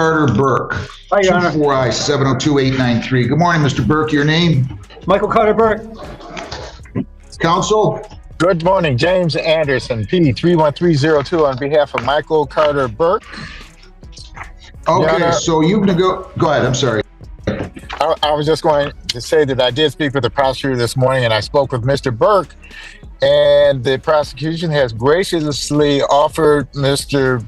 Carter Burke. Hi, Your Honor. 24I-702893. Good morning, Mr. Burke. Your name? Michael Carter Burke. Counsel? Good morning, James Anderson, P31302 on behalf of Michael Carter Burke. Okay, so you can go ahead. I'm sorry. I was just going to say that I did speak with the prosecutor this morning, and I spoke with Mr. Burke, and the prosecution has graciously offered Mr.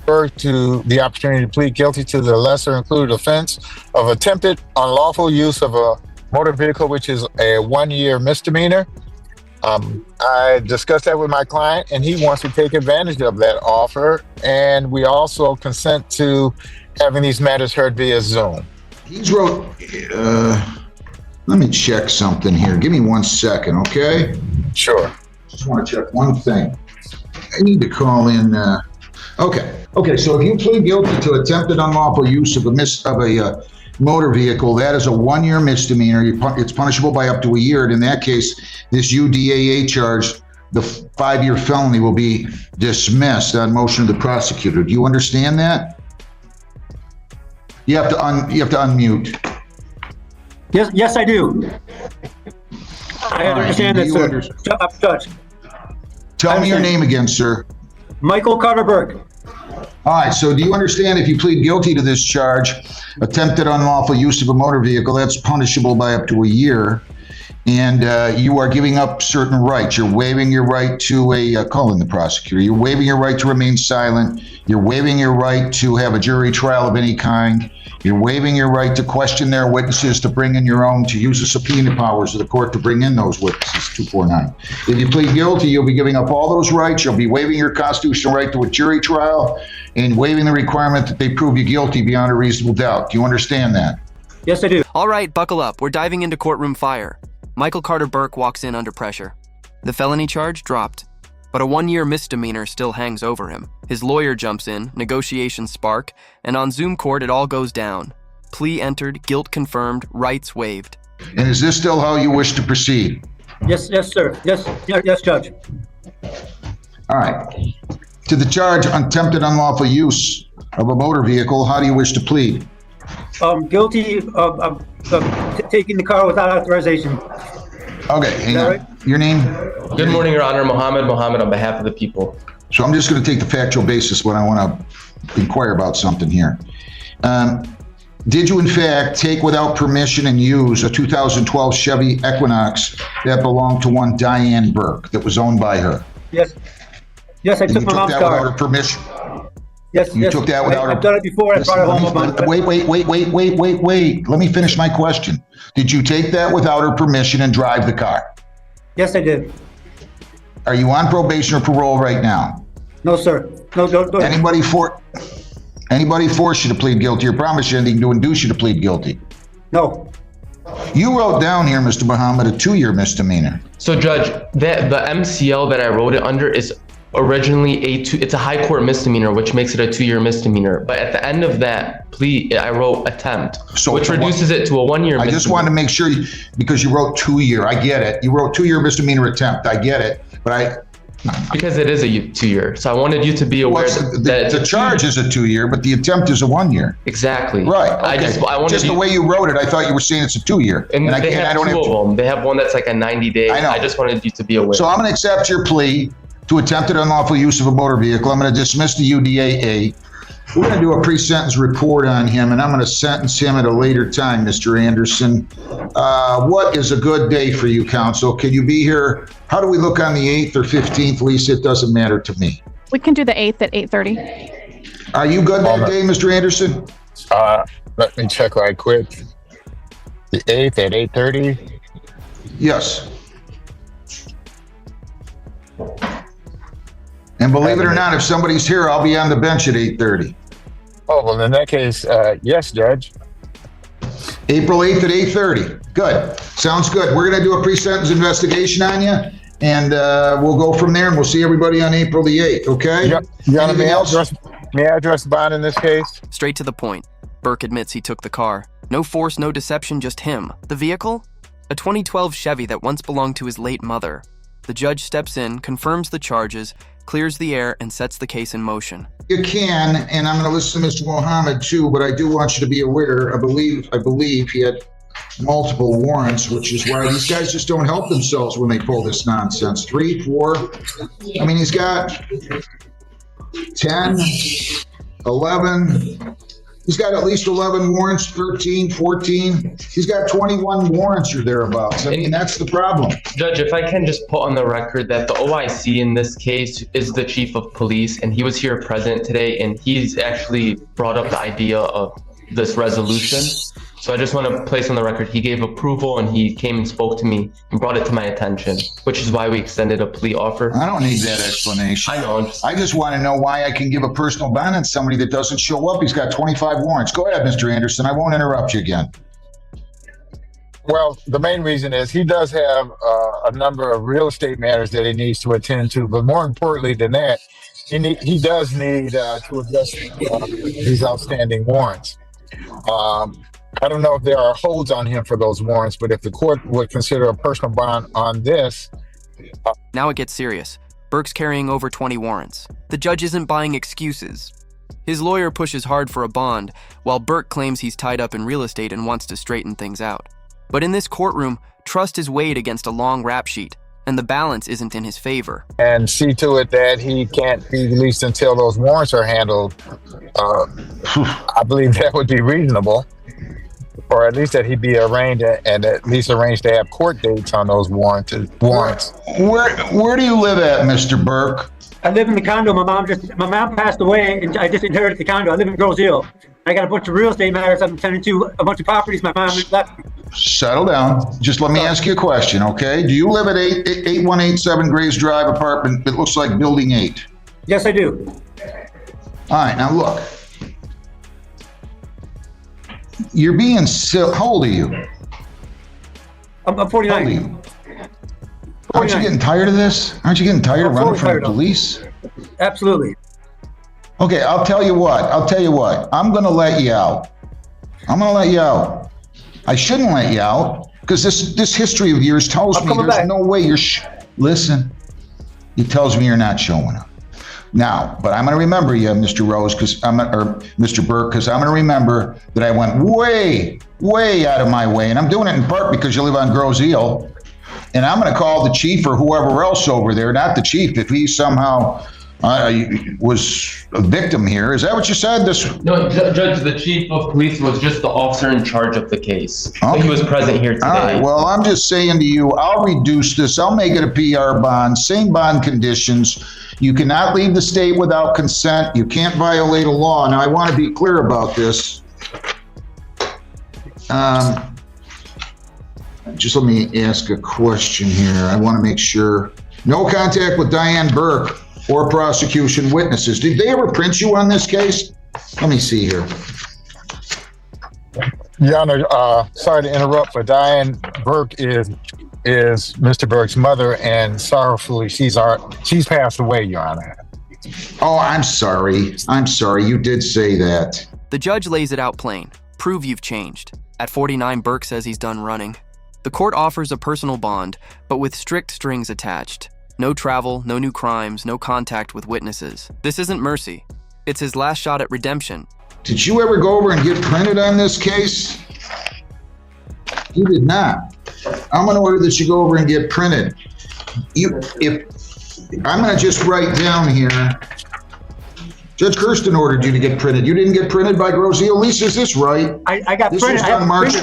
Burke to the opportunity to plead guilty to the lesser included offense of attempted unlawful use of a motor vehicle, which is a 1-year misdemeanor. I discussed that with my client, and he wants to take advantage of that offer, and we also consent to having these matters heard via Zoom. He's wrote, let me check something here. Give me 1 second, okay? Sure. Just want to check one thing. I need to call in, Okay, so if you plead guilty to attempted unlawful use of a motor vehicle, that is a 1-year misdemeanor. It's punishable by up to a year. And in that case, this UDAA charge, the 5-year felony, will be dismissed on motion of the prosecutor. Do you understand that? You have to unmute. Yes, I do. I understand that, sir. Judge. Tell me your name again, sir. Michael Carter Burke. All right, so do you understand if you plead guilty to this charge, attempted unlawful use of a motor vehicle, that's punishable by up to a year, and you are giving up certain rights. You're waiving your right to call in the prosecutor. You're waiving your right to remain silent. You're waiving your right to have a jury trial of any kind. You're waiving your right to question their witnesses, to bring in your own, to use the subpoena powers of the court to bring in those witnesses, 249. If you plead guilty, you'll be giving up all those rights. You'll be waiving your constitutional right to a jury trial and waiving the requirement that they prove you guilty beyond a reasonable doubt. Do you understand that? Yes, I do. All right, buckle up. We're diving into courtroom fire. Michael Carter Burke walks in under pressure. The felony charge dropped, but a 1-year misdemeanor still hangs over him. His lawyer jumps in, negotiations spark, and on Zoom court it all goes down. Plea entered, guilt confirmed, rights waived. And is this still how you wish to proceed? Yes, sir. Yes, Judge. All right. To the charge attempted unlawful use of a motor vehicle, how do you wish to plead? Guilty of taking the car without authorization. Okay, hang on. Right? Your name? Good morning, Your Honor. Mohammed on behalf of the people. So I'm just going to take the factual basis when I want to inquire about something here. Did you in fact take without permission and use a 2012 Chevy Equinox that belonged to one Diane Burke that was owned by her? Yes, I took my mom's car. You took that without her permission? Yes, you took that without her. I've done it before. I brought it home. Wait. Let me finish my question. Did you take that without her permission and drive the car? Yes, I did. Are you on probation or parole right now? No, sir. No, don't. Anybody force you to plead guilty or promise you anything to induce you to plead guilty? No. You wrote down here, Mr. Muhammad, a 2-year misdemeanor. So, Judge, the MCL that I wrote it under is originally it's a high court misdemeanor, which makes it a 2-year misdemeanor. But at the end of that plea, I wrote attempt, which reduces it to a 1-year misdemeanor. I just wanted to make sure, because you wrote 2-year. I get it. You wrote 2-year misdemeanor attempt. I get it. But because it is a 2-year. So I wanted you to be aware that the charge is a 2-year, but the attempt is a 1-year. Exactly. Right. Okay. I wanted the way you wrote it, I thought you were saying it's a 2-year. And they have two of them. They have one that's like a 90-day. I know. I just wanted you to be aware. So I'm going to accept your plea to attempted unlawful use of a motor vehicle. I'm going to dismiss the UDAA. We're going to do a pre-sentence report on him, and I'm going to sentence him at a later time, Mr. Anderson. What is a good day for you, counsel? Can you be here? How do we look on the 8th or 15th, Lisa? It doesn't matter to me. We can do the 8th at 8:30. Are you good that day, Mr. Anderson? Let me check right quick. The 8th at 8:30? Yes. And believe it or not, if somebody's here, I'll be on the bench at 8:30. Oh, well, in that case, yes, Judge. April 8th at 8:30. Good. Sounds good. We're going to do a pre-sentence investigation on you, and we'll go from there, and we'll see everybody on April the 8th, okay? Yep. May I address the bond in this case? Straight to the point. Burke admits he took the car. No force, no deception, just him. The vehicle? A 2012 Chevy that once belonged to his late mother. The judge steps in, confirms the charges, clears the air, and sets the case in motion. You can, and I'm going to listen to Mr. Mohammed too, but I do want you to be aware, I believe he had multiple warrants, which is why these guys just don't help themselves when they pull this nonsense. 3, 4, I mean, he's got 10, 11, he's got at least 11 warrants, 13, 14. He's got 21 warrants or thereabouts. I mean, that's the problem. Judge, if I can just put on the record that the OIC in this case is the chief of police, and he was here present today, and he's actually brought up the idea of this resolution. So I just want to place on the record, he gave approval and he came and spoke to me and brought it to my attention, which is why we extended a plea offer. I don't need that explanation. I know. I just want to know why I can give a personal bond on somebody that doesn't show up. He's got 25 warrants. Go ahead, Mr. Anderson. I won't interrupt you again. Well, the main reason is he does have a number of real estate matters that he needs to attend to, but more importantly than that, he does need to address these outstanding warrants. I don't know if there are holds on him for those warrants, but if the court would consider a personal bond on this. Now it gets serious. Burke's carrying over 20 warrants. The judge isn't buying excuses. His lawyer pushes hard for a bond, while Burke claims he's tied up in real estate and wants to straighten things out. But in this courtroom, trust is weighed against a long rap sheet, and the balance isn't in his favor. And see to it that he can't be released until those warrants are handled. I believe that would be reasonable. Or at least that he be arraigned and at least arranged to have court dates on those warrants. Where do you live at, Mr. Burke? I live in the condo. My mom passed away, and I just inherited the condo. I live in Grosse Ile. I got a bunch of real estate matters. I'm attending to a bunch of properties my mom left me. Settle down. Just let me ask you a question, okay? Do you live at 8187 Grays Drive apartment? It looks like building 8. Yes, I do. All right, now look. You're being silly. How old are you? I'm 49. How old are you? Aren't you getting tired of this? Aren't you getting tired of running from the police? Absolutely. Okay, I'll tell you what. I'm going to let you out. I shouldn't let you out because this history of yours tells me there's no way you're. Listen, it tells me you're not showing up. Now, but I'm going to remember you, Mr. Rose, or Mr. Burke, because I'm going to remember that I went way, way out of my way, and I'm doing it in part because you live on Grosse Ile, and I'm going to call the chief or whoever else over there, not the chief, if he somehow was a victim here. Is that what you said? No, Judge, the chief of police was just the officer in charge of the case. Okay. He was present here today. All right, well, I'm just saying to you, I'll reduce this. I'll make it a PR bond, same bond conditions. You cannot leave the state without consent. You can't violate a law. Now, I want to be clear about this. Just let me ask a question here. I want to make sure. No contact with Diane Burke or prosecution witnesses. Did they ever print you on this case? Let me see here. Your Honor, sorry to interrupt, but Diane Burke is Mr. Burke's mother, and sorrowfully, she's passed away, Your Honor. Oh, I'm sorry. You did say that. The judge lays it out plain. Prove you've changed. At 49, Burke says he's done running. The court offers a personal bond, but with strict strings attached. No travel, no new crimes, no contact with witnesses. This isn't mercy. It's his last shot at redemption. Did you ever go over and get printed on this case? You did not. I'm going to order that you go over and get printed. I'm going to just write down here. Judge Kirsten ordered you to get printed. You didn't get printed by Grosse Ile. Lisa, is this right? I got this printed. Was done March.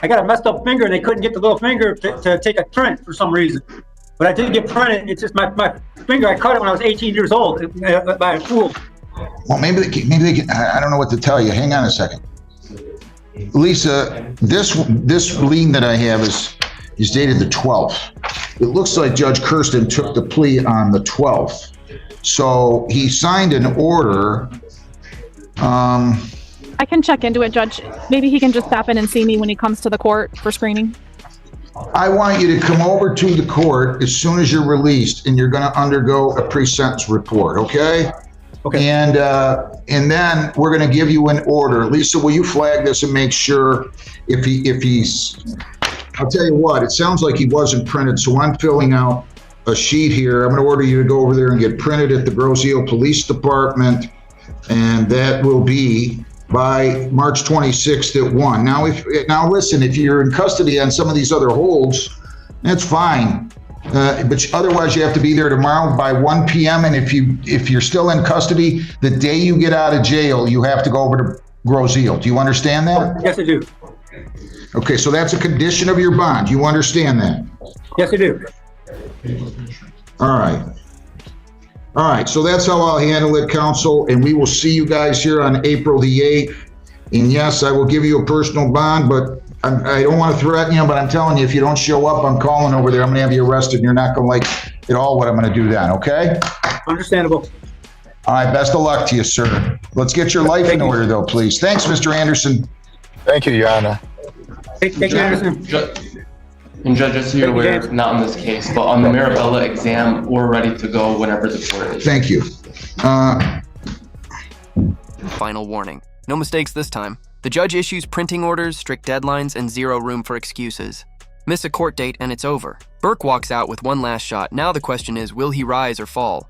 I got a messed up finger, and they couldn't get the little finger to take a print for some reason. But I did get printed. It's just my finger. I cut it when I was 18 years old by a fool. Well, maybe they can. I don't know what to tell you. Hang on a second. Lisa, this lien that I have is dated the 12th. It looks like Judge Kirsten took the plea on the 12th. So he signed an order. I can check into it, Judge. Maybe he can just stop in and see me when he comes to the court for screening. I want you to come over to the court as soon as you're released, and you're going to undergo a pre-sentence report, okay? Okay. And then we're going to give you an order. Lisa, will you flag this and make sure if he's, I'll tell you what, it sounds like he wasn't printed, so I'm filling out a sheet here. I'm going to order you to go over there and get printed at the Grosse Ile Police Department, and that will be by March 26th at 1. Now listen, if you're in custody on some of these other holds, that's fine. But otherwise, you have to be there tomorrow by 1 p.m. And if you're still in custody, the day you get out of jail, you have to go over to Grosse Ile. Do you understand that? Yes, I do. Okay, so that's a condition of your bond. You understand that? Yes, I do. All right. All right, so that's how I'll handle it, counsel, and we will see you guys here on April the 8th. And yes, I will give you a personal bond, but I don't want to threaten you, but I'm telling you, if you don't show up, I'm calling over there. I'm going to have you arrested, and you're not going to like at all what I'm going to do then, okay? Understandable. All right, best of luck to you, sir. Let's get your life in order, though, please. Thanks, Mr. Anderson. Thank you, Your Honor. Thank you, Anderson. And Judge, just so you're aware, not on this case, but on the Mirabella exam, we're ready to go whenever the court is. Thank you. Final warning. No mistakes this time. The judge issues printing orders, strict deadlines, and zero room for excuses. Miss a court date and it's over. Burke walks out with one last shot. Now the question is, will he rise or fall?